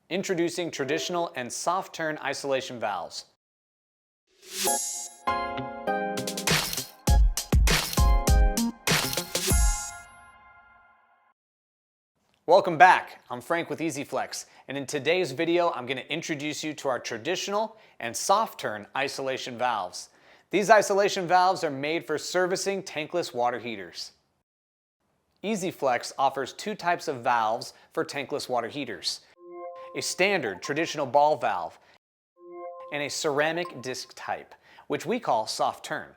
Introducing traditional and soft turn isolation valves. Welcome back. I'm Frank with Easyflex, and in today's video I'm going to introduce you to our traditional and soft turn isolation valves. These isolation valves are made for servicing tankless water heaters. Easyflex offers two types of valves for tankless water heaters: a standard traditional ball valve and a ceramic disc type, which we call soft turn.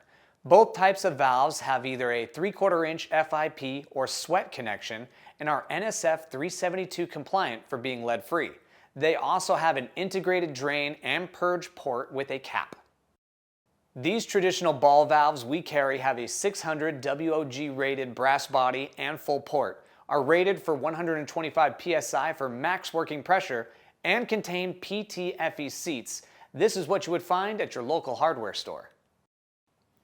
Both types of valves have either a 3/4 inch FIP or sweat connection and are NSF 372 compliant for being lead free. They also have an integrated drain and purge port with a cap. These traditional ball valves we carry have a 600 WOG rated brass body and full port, are rated for 125 PSI for max working pressure, and contain PTFE seats. This is what you would find at your local hardware store.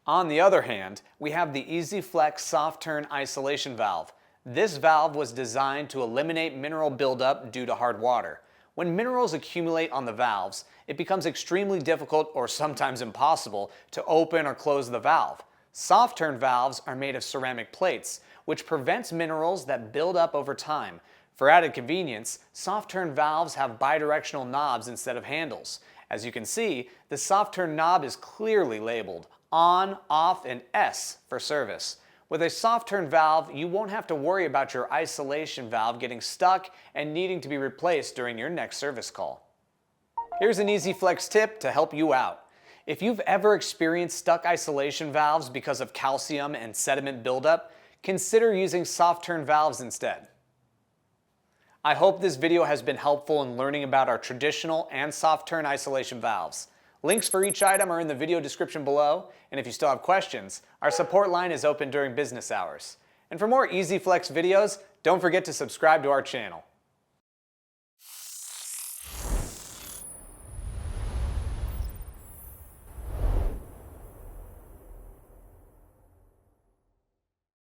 On the other hand, we have the Easyflex soft turn isolation valve. This valve was designed to eliminate mineral buildup due to hard water. When minerals accumulate on the valves, it becomes extremely difficult or sometimes impossible to open or close the valve. Soft turn valves are made of ceramic plates, which prevents minerals that build up over time. For added convenience, soft turn valves have bi-directional knobs instead of handles. As you can see, the soft turn knob is clearly labeled on, off, and S for service. With a soft turn valve, you won't have to worry about your isolation valve getting stuck and needing to be replaced during your next service call. Here's an Easyflex tip to help you out. If you've ever experienced stuck isolation valves because of calcium and sediment buildup, consider using soft turn valves instead. I hope this video has been helpful in learning about our traditional and soft turn isolation valves. Links for each item are in the video description below, and if you still have questions, our support line is open during business hours. And for more Easyflex videos, don't forget to subscribe to our channel.